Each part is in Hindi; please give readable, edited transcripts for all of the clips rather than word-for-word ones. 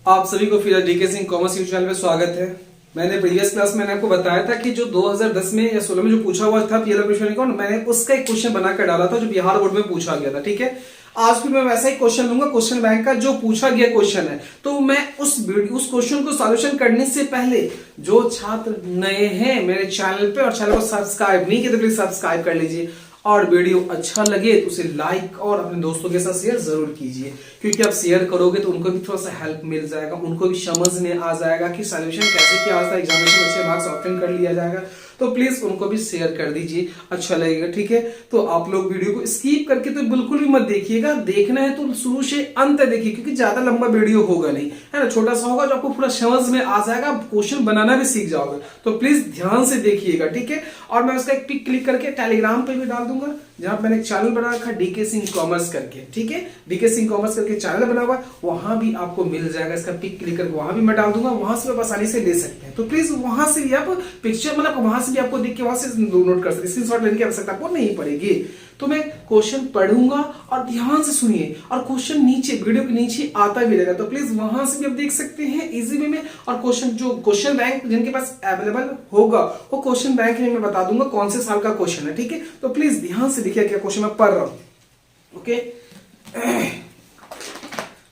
आप सभी को फिर DK Singh commerce YouTube channel पे स्वागत है। मैंने प्रीवियस क्लास में आपको बताया था कि जो 2010 में या 16 में जो पूछा हुआ था पीएलआई प्रिपरेशन अकाउंट, मैंने उसका एक क्वेश्चन बनाकर डाला था जो बिहार बोर्ड में पूछा गया था। ठीक है, आज भी मैं वैसा ही क्वेश्चन लूंगा, क्वेश्चन बैंक का जो पूछा गया क्वेश्चन है। तो मैं उस क्वेश्चन को सॉल्यूशन करने से पहले जो छात्र नए हैं मेरे चैनल पे और चैनल को सब्सक्राइब नहीं किया तो प्लीज सब्सक्राइब कर लीजिए, और वीडियो अच्छा लगे तो उसे लाइक और अपने दोस्तों के साथ शेयर जरूर कीजिए, क्योंकि आप शेयर करोगे तो उनको भी थोड़ा सा हेल्प मिल जाएगा, उनको भी समझ में आ जाएगा कि सॉल्यूशन कैसे किया जाता है, एग्जामिनेशन अच्छे मार्क्स ऑब्टेन कर लिया जाएगा। तो प्लीज उनको भी शेयर कर दीजिए, अच्छा लगेगा। ठीक है, तो आप लोग वीडियो को स्किप करके तो बिल्कुल भी मत देखिएगा, देखना है तो शुरू से अंत तक देखिए, क्योंकि ज्यादा लंबा वीडियो होगा नहीं, है ना, छोटा सा होगा जो आपको पूरा समझ में आ जाएगा, क्वेश्चन बनाना भी सीख जाओगे। तो प्लीज ध्यान से देखिएगा। ठीक है, और मैं उसका एक पिक क्लिक करके टेलीग्राम पे भी डाल दूंगा, जहां मैंने एक चैनल बना रखा डीके सिंह कॉमर्स करके। ठीक है, डीके सिंह कॉमर्स करके चैनल बना हुआ, वहां भी आपको मिल जाएगा, इसका पिक क्लिक करके वहां भी मैं डाल दूंगा, वहां से आप आसानी से ले सकते हैं। तो प्लीज वहां से भी आप पिक्चर मतलब वहां से भी आपको देख के वहां से नोट कर सकते, स्क्रीनशॉट लेने की आवश्यकता आपको नहीं पड़ेगी। तो मैं क्वेश्चन पढ़ूंगा और ध्यान से सुनिए, और क्वेश्चन नीचे वीडियो के नीचे आता भी रहेगा, तो प्लीज वहां से भी आप देख सकते हैं इजी वे में। और क्वेश्चन बैंक जिनके पास अवेलेबल होगा वो क्वेश्चन बैंक में मैं बता दूंगा कौन से साल का क्वेश्चन है। ठीक है, तो प्लीज ध्यान से देखिए क्या क्वेश्चन मैं पढ़ रहा हूं। ओके,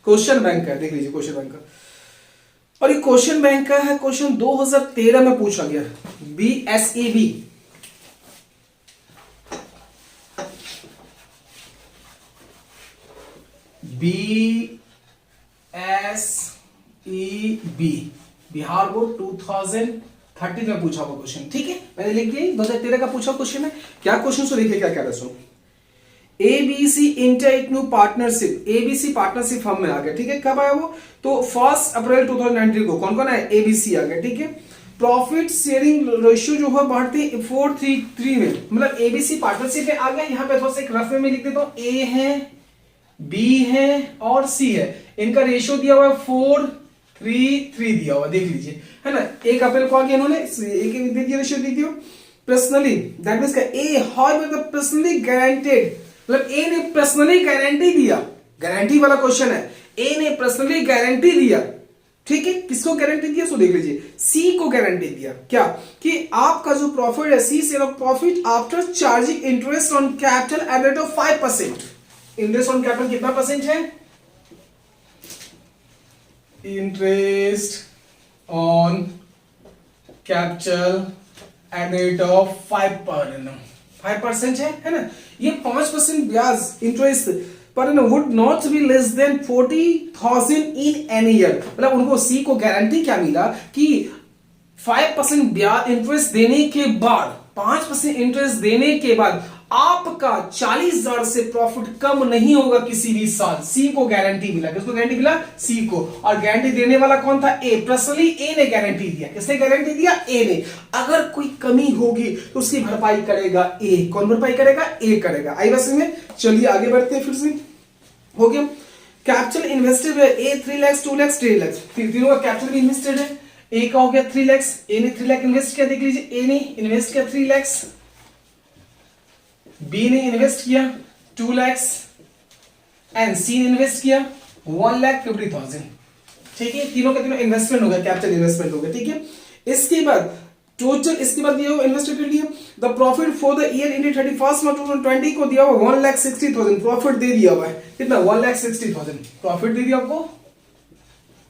क्वेश्चन बैंक का देख लीजिए, क्वेश्चन बैंक का, और ये क्वेश्चन बैंक का है, क्वेश्चन 2013 में पूछा गया, BSEB। BSEB बिहार बोर्ड 2013 में पूछा हुआ क्वेश्चन। ठीक है, मैंने लिख दिया 2013 का पूछा क्वेश्चन है। क्या क्वेश्चन सो देखिए क्या कह रहा है। ABC inter new partnership, ABC partnership firm में आ गया। ठीक है, कब आया वो, तो 1 अप्रैल 2019 को कौन कौन है, एबीसी आ गया। ठीक है, प्रॉफिट शेयरिंग रेशियो जो है बढ़ती 4:3 में, मतलब एबीसी पार्टनरशिप में आ गया। यहाँ पे थोड़ा सा एक रफ में लिख देता हूं, ए है, बी है और सी है, इनका रेशियो दिया हुआ है 4:3 दिया हुआ, देख लीजिए, है ना। 1 अप्रैल को आ गया इन्होंने, एक दे दिया रेशियो दे दिया। पर्सनली दैट मींस का ए हाउ पर्सनली गारंटेड, मतलब ए ने पर्सनली गारंटी दिया, गारंटी वाला क्वेश्चन है, ए ने पर्सनली गारंटी दिया। ठीक है, किसको गारंटी दिया सो देख लीजिए, सी को गारंटी दिया, क्या कि आपका जो प्रॉफिट है, C sale of profit after charging interest on capital at rate of 5%। Interest on capital कितना परसेंट है, interest on capital at rate of 5% है ना। ये 5% ब्याज interest per annum would not be less than 40,000 in an year, मतलब उनको सी को गारंटी क्या मिला कि 5% ब्याज इंटरेस्ट देने के बाद, 5% इंटरेस्ट देने के बाद आपका 40,000 से प्रॉफिट कम नहीं होगा किसी भी साल। सी को गारंटी मिला, किसको गारंटी मिला, सी को, और गारंटी देने वाला कौन था, ए, पर्सनली ए ने गारंटी दिया। किसने गारंटी दिया, ए ने। अगर कोई कमी होगी तो उसकी भरपाई करेगा ए, कौन भरपाई करेगा, ए करेगा। आई बस में, चलिए आगे बढ़ते हैं, फिर से हो गया। कैपिटल इन्वेस्टेड है, ए 3 लाख 2 लाख 3 लाख, तीनों का कैपिटल भी इन्वेस्टेड है। ए का हो गया 3 लाख, ए ने 3 लाख इन्वेस्ट किया, देख लीजिए, ए ने इन्वेस्ट किया 3 लाख, बी ने इन्वेस्ट किया 2 लाख एंड सी ने इन्वेस्ट किया 1,50,000। ठीक है, तीनों का तीनों इन्वेस्टमेंट हो गया, कैपिटल इन्वेस्टमेंट हो गया। ठीक है, इसके बाद टोटल, इसके बाद दिया हुआ इन्वेस्टेड कर लिया, the profit for the year ended 31 मार्च 2020 को दिया हुआ 1,60,000 प्रॉफिट दे दिया हुआ है। कितना, 1,60,000 प्रॉफिट दे दिया आपको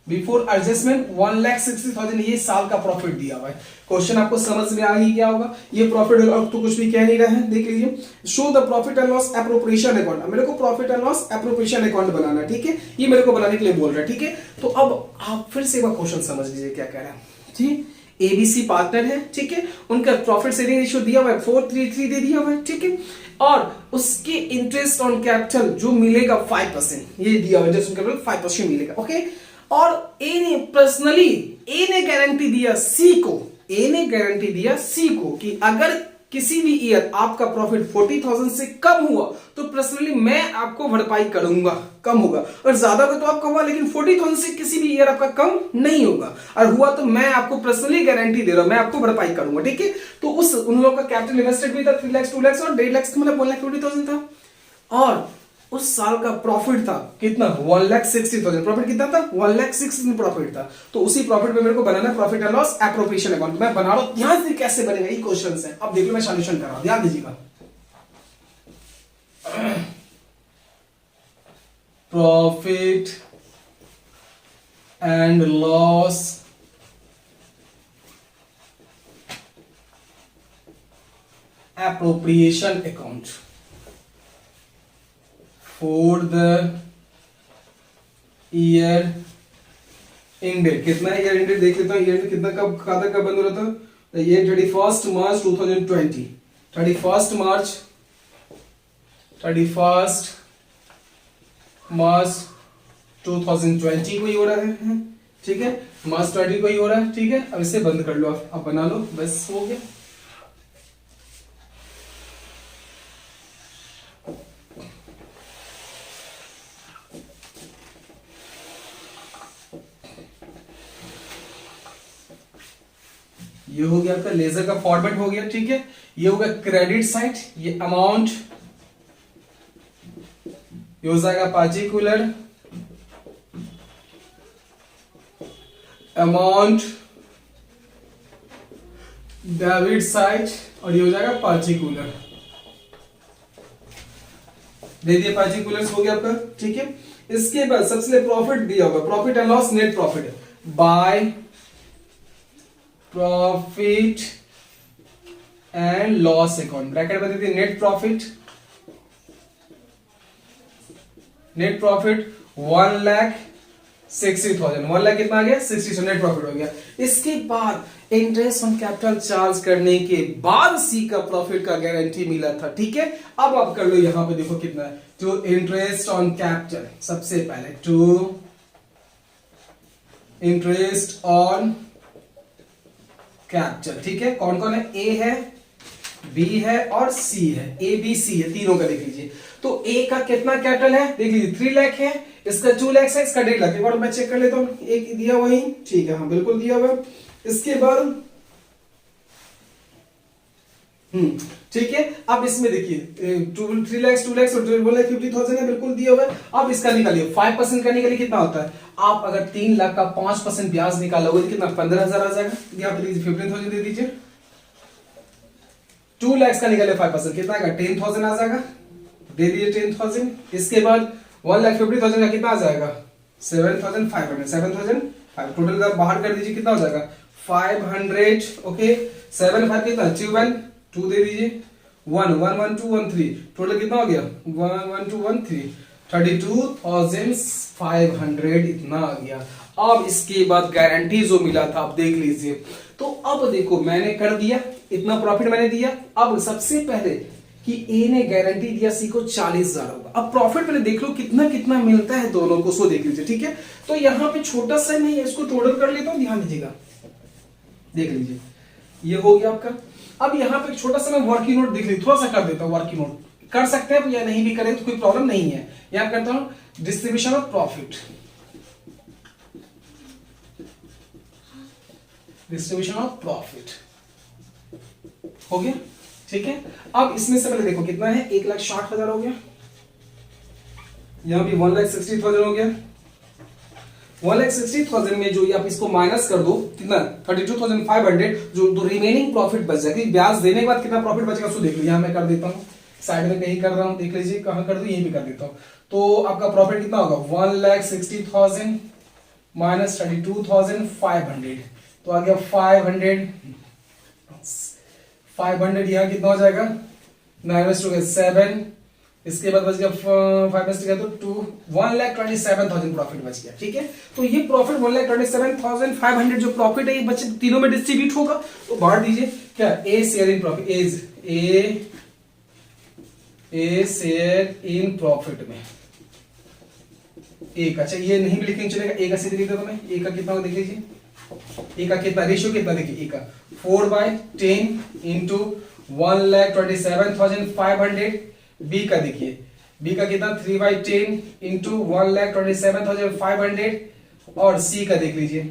बिफोर एडजस्टमेंट, 1,60,000 ये साल का प्रॉफिट दिया हुआ है। क्वेश्चन आपको समझ में आ ही गया होगा, ये प्रॉफिट अब तो कुछ भी कह नहीं रहे हैं, देख लीजिए। Show the profit and loss appropriation account, मेरे को profit and loss appropriation account बनाना, ठीक है, ये मेरे को बनाने के लिए बोल रहा है। ठीक है, तो अब आप फिर से एक क्वेश्चन समझ लीजिए क्या कह रहा है। ठीक, एबीसी पार्टनर है, ठीक है, उनका प्रॉफिट शेयरिंग रेशियो दिया हुआ है 4:3 दे दिया हुआ है। ठीक है, और उसके इंटरेस्ट ऑन कैपिटल जो मिलेगा 5%, ये दिया हुआ है, इंटरेस्ट ऑन कैपिटल 5% मिलेगा। ओके, और ए ने पर्सनली, ए ने गारंटी दिया सी को, ए ने गारंटी दिया सी को कि अगर किसी भी ईयर आपका प्रॉफिट 40,000 से कम हुआ तो पर्सनली मैं आपको भरपाई करूंगा, कम होगा, और ज्यादा का तो आपका हुआ, लेकिन 40,000 से किसी भी ईयर आपका कम नहीं होगा, और हुआ तो मैं आपको पर्सनली गारंटी दे रहा हूं, मैं आपको भरपाई करूंगा। ठीक है, तो उन लोगों का कैपिटल इन्वेस्टेड भी था 3 लाख 2 लाख और 1.5 लाख, मतलब 1,50,000 था। और उस साल का प्रॉफिट था कितना 1,60,000। प्रॉफिट कितना था 1,60,000 प्रॉफिट था। तो उसी प्रॉफिट पे मेरे को बनाना profit and loss appropriation account. मैं बना रहा हूं, ध्यान से कैसे बनेगा, ये क्वेश्चन है। अब देख लो मैं सॉल्यूशन कर रहा हूं, ध्यान दीजिएगा। Profit and loss appropriation account for the year ended. कितना ईयर एंडेड देख लेता हूं। ईयर कितना कब खाता कब बंद हो रहा था, ये 31 मार्च 2020। 31 मार्च 2020 को ही हो रहा है, ठीक है। मार्च 20 को ही हो रहा है, ठीक है। अब इसे बंद कर लो, आप बना लो, बस हो गया। ये हो गया आपका लेजर का फॉर्मेट हो गया, ठीक है। ये होगा क्रेडिट साइड, ये अमाउंट, ये हो जाएगा पार्टिकुलर अमाउंट डेबिट साइड, और ये हो जाएगा पार्टिकुलर, दे दिए पार्टिकुलर्स हो गया आपका, ठीक है। इसके बाद सबसे प्रॉफिट दिया होगा, profit and loss net profit by profit and loss account, bracket में देती नेट प्रॉफिट 1,60,000। 1 लाख कितना आ गया 60,000 नेट प्रॉफिट हो गया। इसके बाद इंटरेस्ट ऑन कैपिटल चार्ज करने के बाद सी का प्रॉफिट का गारंटी मिला था, ठीक है। अब आप कर लो, यहां पे देखो कितना है, टू इंटरेस्ट ऑन कैपिटल, सबसे पहले टू इंटरेस्ट ऑन कैपिटल, ठीक है। कौन कौन है, ए है, बी है और सी है, ए बी सी है, तीनों का देख लीजिए। तो ए का कितना कैपिटल है देख लीजिए 3 लाख है, इसका 2 लाख है, इसका 1.5 लाख। एक बार मैं चेक कर लेता हूं, एक दिया वही, ठीक है, हाँ बिल्कुल दिया हुआ। इसके बाद ठीक है। अब इसमें देखिए 3 लाख 2 लाख और 1,50,000 है, बिल्कुल दिया हुआ है। अब इसका निकालिए 5% करने के लिए कितना होता है, आप अगर 3 लाख का 5% ब्याज निकालोगे तो कितना 15,000 आ जाएगा। यहाँ पे 15,000 दे दीजिए, 2 लाख का निकाले 5% कितना आएगा 10,000 आ जाएगा, दे दिए 10,000। इसके बाद 1,50,000 का कितना आ जाएगा 7,500, 7,500 टोटल का बाहर कर दीजिए, कितना हो जाएगा 500, ओके। 7,500 कितना 2 दे दीजिए, 1,1,1,2,1,3 टोटल कितना हो गया 1,1,2,1,3 32,500 इतना आ गया। अब इसके बाद गारंटी जो मिला था आप देख लीजिए। तो अब देखो मैंने कर दिया, इतना प्रॉफिट मैंने दिया। अब सबसे पहले कि ए ने गारंटी दिया सी को 40,000 होगा। अब प्रॉफिट पहले देख लो कितना कितना मिलता है दोनों को, सो देख लीजिए, ठीक है। तो यहां पे छोटा सा नहीं है, इसको टोटल कर लेता हूं, ध्यान दीजिएगा, देख लीजिए ये हो गया आपका। अब यहां पे छोटा सा मैं वर्किंग नोट देख लीजिए, थोड़ा सा कर देता हूं, वर्किंग नोट कर सकते हैं या नहीं भी करें तो कोई प्रॉब्लम नहीं है। यहां करता हूं distribution of profit, distribution of profit हो गया, ठीक है। अब इसमें से पहले देखो कितना है 1,60,000 हो गया, यहां भी 1,60,000 हो गया। 1,60,000 में जो आप इसको माइनस कर दो कितना 32,500, जो रिमेनिंग प्रॉफिट बच जाएगा, ब्याज देने के बाद कितना प्रॉफिट बचेगा उसको देख लो। यहां मैं कर देता हूं, साइड में कहीं कर रहा हूं, देख लीजिए कहां कर दूं, यहीं पे कर देता हूं। तो आपका प्रॉफिट कितना होगा 1,60,000 माइनस 32,500, तो आ गया 500 यहां कितना हो जाएगा 9/7। इसके बाद बच गया 5 तो 1,27,000 प्रॉफिट बच गया, ठीक है। तो ये प्रॉफिट 1,27,500 जो प्रॉफिट है ये बच्चे तीनों में डिस्ट्रीब्यूट होगा। तो बांट दीजिए क्या a share in profit, a share in profit में एक, अच्छा ये नहीं भी लिखेंगे चलेगा, ए का सीधे लिख दो मैं, ए का कितना देख लीजिए, ए का कितना रेशियो कितना देखिए, ए का 4/10 इंटू 1,27,500। बी का देखिए, बी का कितना 3/10 इंटू 1,27,500 और सी का देख लीजिए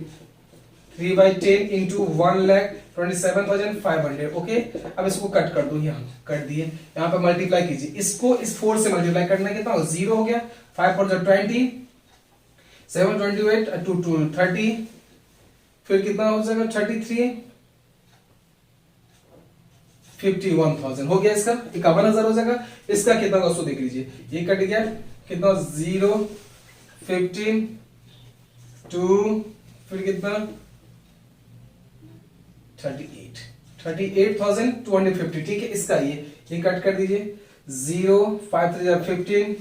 3/10 इंटू 1,27,500 27,500। ओके, अब इसको कट कर दो, यहाँ कर दिए, यहाँ पे मल्टीप्लाई कीजिए, इसको इस 4 से मल्टीप्लाई करना कितना हो, 0 हो गया, 5 4 20, 7 28 2 30, फिर कितना हो जाएगा 33, 51,000 हो गया, इसका 51,000 हो जाएगा। इसका कितना होगा उसको देख लीजिए, ये कट गया, कितना 0 15 2, फिर कितना 38,250। ठीक है, इसका ये कट कर दीजिए, 0 5 3 15,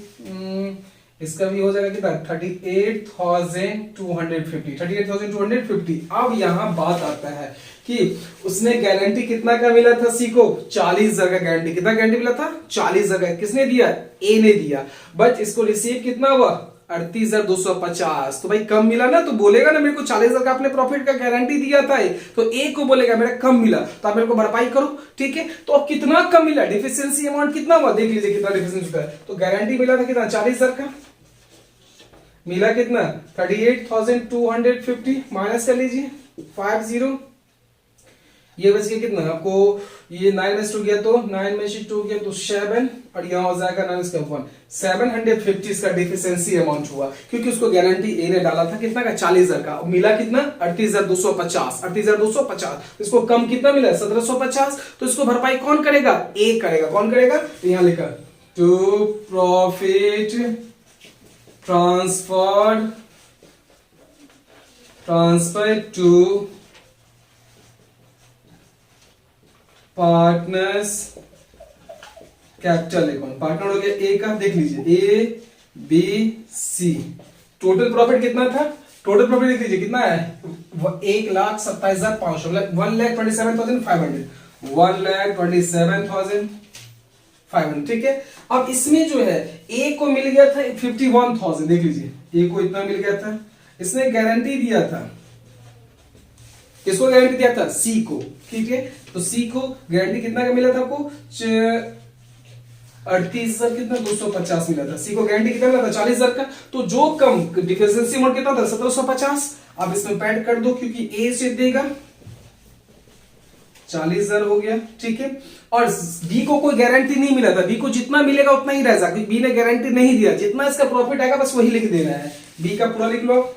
इसका भी हो जाएगा कितना 38,250, 38,250। अब यहां बात आता है कि उसने गारंटी कितना का मिला था, सी को 40,000 का गारंटी, कितना गारंटी मिला था 40,000 का, किसने दिया, ए ने दिया, बट इसको रिसीव कितना हुआ 38,250। तो भाई कम मिला ना, तो बोलेगा ना मेरे को 40,000 का आपने प्रॉफिट का गारंटी दिया था, तो ए को बोलेगा मेरा कम मिला, तो आप मेरे को भरपाई करो। ठीक है, तो अब कितना कम मिला, डिफिशियंसी अमाउंट कितना हुआ, देख लीजिए कितना डिफिशियंसी था। तो गारंटी मिला था कितना 40,000 का, मिला कितना 38,250, माइनस कर लीजिए 50, ये बच गया कितना आपको, ये 9 में से 2 गया तो 9 में से 2 गया तो 7, और यहां हो जाएगा 9 इसका 1, 750 इसका डिफिशियंसी अमाउंट हुआ, क्योंकि उसको गारंटी ए ने डाला था कितना का 40,000 का, मिला कितना 38,250, 38,250। इसको कम कितना मिला 1,750, तो इसको भरपाई कौन करेगा, ए करेगा, कौन करेगा, तो यहां लिखा to profit transfer to partners capital account. Partner हो गया ए का, देख लीजिए A B C, total profit कितना था, टोटल प्रॉफिट देख लीजिए कितना है 1,27,500, मतलब 1,27,500, 1,27,500। ठीक है, अब इसमें जो है ए को मिल गया था 51,000, देख लीजिए ए को इतना मिल गया था, इसने गारंटी दिया था, किसको गारंटी दिया था, सी को। ठीक है, तो सी को गारंटी कितना का मिला था आपको 38,000 कितना 250 मिला था, सी को गारंटी कितना मिला था 40,000 का, तो जो कम डिफिशियंसी अमाउंट कितना था 1,750। अब इसमें पैड कर दो, क्योंकि ए से देगा 40,000 हो गया। ठीक है, और बी को कोई गारंटी नहीं मिला था, बी को जितना मिलेगा उतना ही रहेगा, क्योंकि बी ने गारंटी नहीं दिया, जितना इसका प्रॉफिट आएगा बस वही लिख देना है, बी का पूरा लिख लो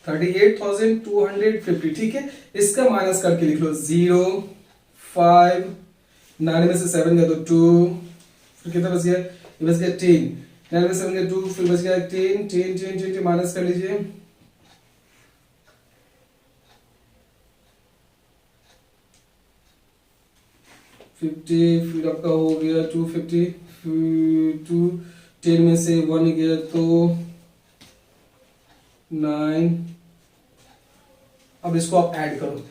38,250। ठीक है, इसका माइनस करके लिख लो 0 5, 9 में से 7 गया तो 2, फिर कितना बच गया, ये बच गया 10, 9 में से 7 गया 2, फिर बच गया 10 10 10 10 माइनस कर लीजिए 50, फिर आपका हो गया 250, 2 10 में से 1 गया तो 9, अब इसको आप ऐड करो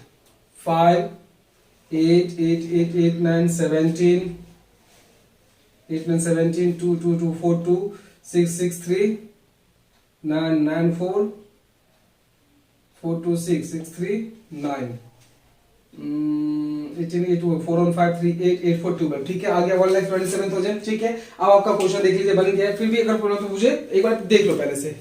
5 8 8 8 8 9 17, 8 9 17, 2 2 2 4 2 6 6 3 9 9 4 4 2 6 6 3 9 18 8 4 1 5 3 8 8 4 2। ठीक है, आ गया 1,27,000। ठीक है, अब आपका क्वेश्चन देख लीजिए बन गया है, फिर भी अगर बोलो तो मुझे एक बार देख लो पहले से,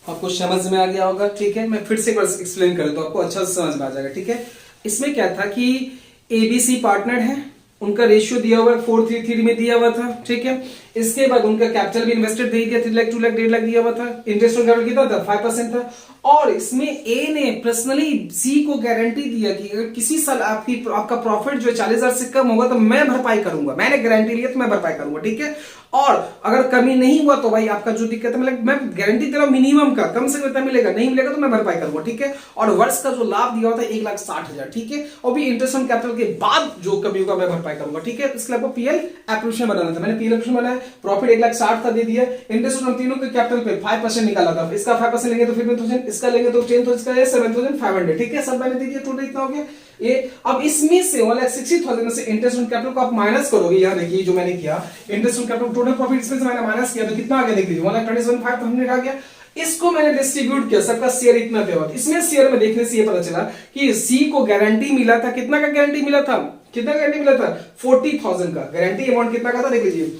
आपको समझ में आ गया होगा। ठीक है, मैं फिर से एक बार एक्सप्लेन कर तो आपको अच्छा से समझ में आ जाएगा। ठीक है, इसमें क्या था कि एबीसी पार्टनर है, उनका रेशियो दिया हुआ है 4:3 में दिया हुआ था। ठीक है, इसके बाद उनका कैपिटल भी इन्वेस्टेड दे दिया 3 लाख 2 लाख 1.5 लाख दिया हुआ था, इंटरेस्ट ऑन कैपिटल कितना था 5% था, और इसमें ए ने पर्सनली सी को गारंटी दिया कि अगर किसी साल आपका प्रॉफिट जो है 40,000 से कम होगा तो मैं भरपाई करूंगा, मैंने गारंटी लिया तो मैं भरपाई करूंगा। ठीक है, और अगर कमी नहीं हुआ तो भाई आपका जो दिक्कत है, मतलब मैं गारंटी दे रहा हूं मिनिमम का, कम से कम इतना मिलेगा, नहीं मिलेगा तो मैं भरपाई करूंगा। ठीक है, और वर्ष का जो लाभ दिया होता है 1,60,000। ठीक है, और भी इंटरेस्ट ऑन कैपिटल के बाद जो कमी होगा मैं भरपाई करूंगा। ठीक है, इसके लिए आपको पीएल एप्लीकेशन बनाना था, मैंने पीएल एप्लीकेशन बनाया, प्रॉफिट 1,60,000 का दे दिया, इंटरेस्ट ऑन तीनों के कैपिटल पे 5% निकाला था, इसका 5% लेंगे तो 15,000, इसका लेंगे तो 10, तो इसका 7,500। ठीक है, सब मैंने दे दिया, टोटल इतना हो गया ये। अब इसमें से 1,60,000 में से इंटरेस्ट ऑन कैपिटल को आप माइनस करोगे, यहां देखिए जो मैंने किया, interest on capital total profit इसमें से मैंने माइनस किया तो कितना आ गया, देख लीजिए 1,27,500 आ गया। इसको मैंने डिस्ट्रीब्यूट किया, सबका शेयर इतना दिया, इसमें शेयर में देखने से ये पता चला कि सी को गारंटी मिला था, कितना का गारंटी मिला था, कितना गारंटी मिला था 40,000 का। गारंटी अमाउंट कितना का था देख लीजिए,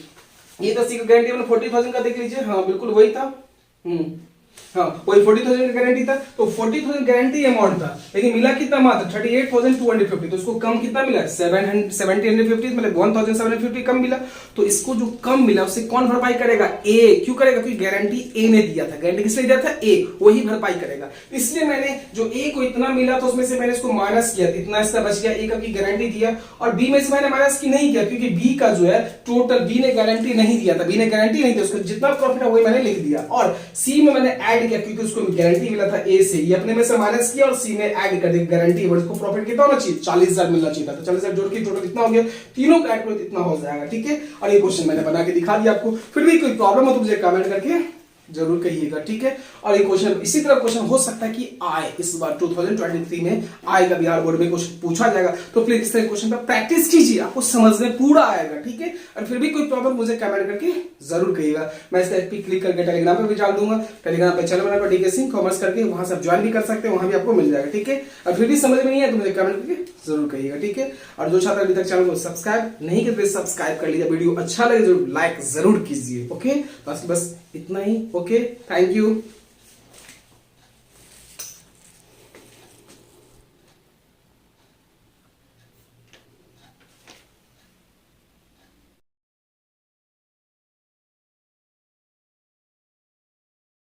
ये तो सी का गारंटी 40,000 का देख लीजिए, हाँ बिल्कुल वही था। हाँ वही 40,000 का गारंटी था, तो 40,000 गारंटी अमाउंट था, लेकिन मिला कितना मात्र 38,250, तो इसको कम कितना मिला 750 मतलब 1,750 कम मिला। तो इसको जो कम मिला उससे कौन भरपाई करेगा, ए। क्यों करेगा, क्योंकि गारंटी ए ने दिया था, गारंटी किसने दिया था, ए, वही भरपाई करेगा। इसलिए मैंने जो ए को इतना मिला तो उसमें से मैंने इसको माइनस किया, इतना इसका बच गया, ए का की गारंटी दिया, और बी में से मैंने माइनस की नहीं किया क्योंकि बी का जो है टोटल बी ने गारंटी नहीं दिया था, बी ने गारंटी नहीं दी, उसको जितना प्रॉफिट है वही मैंने लिख दिया। और सी में मैंने ऐड किया क्योंकि उसको गारंटी मिला था ए से, ये अपने में से माइनस किया और सी में ऐड कर दिया गारंटी, और इसको प्रॉफिट कितना होना चाहिए 40,000 मिलना चाहिए था, तो 40,000 जोड़ के टोटल कितना हो गया, तीनों का ऐड करो इतना हो जाएगा, ठीक है। और ये क्वेश्चन मैंने बना के दिखा दिया आपको, फिर भी कोई प्रॉब्लम हो तो मुझे कमेंट करके जरूर कहिएगा, ठीक है। और ये क्वेश्चन इसी तरह क्वेश्चन हो सकता है कि आए इस बार 2023 में आएगा, बिहार बोर्ड में क्वेश्चन पूछा जाएगा, तो प्लीज इस तरह क्वेश्चन पर प्रैक्टिस कीजिए, आपको समझ में पूरा आएगा, ठीक है। और फिर भी कोई प्रॉब्लम मुझे कमेंट करके जरूर कहिएगा, मैं इस पे क्लिक करके टेलीग्राम पे भी डाल दूंगा, टेलीग्राम पे चैनल बनाकर डीके सिंह कॉमर्स करके वहां से आप ज्वाइन भी कर सकते हैं, वहां भी आपको मिल जाएगा, ठीक है। और फिर भी समझ में नहीं है तो मुझे कमेंट करके जरूर कहिएगा, ठीक है। और जो छात्र अभी तक चैनल को सब्सक्राइब नहीं करते सब्सक्राइब कर लीजिए, वीडियो अच्छा लगे जरूर लाइक जरूर कीजिए, ओके। बस इतना ही, ओके, थैंक यू।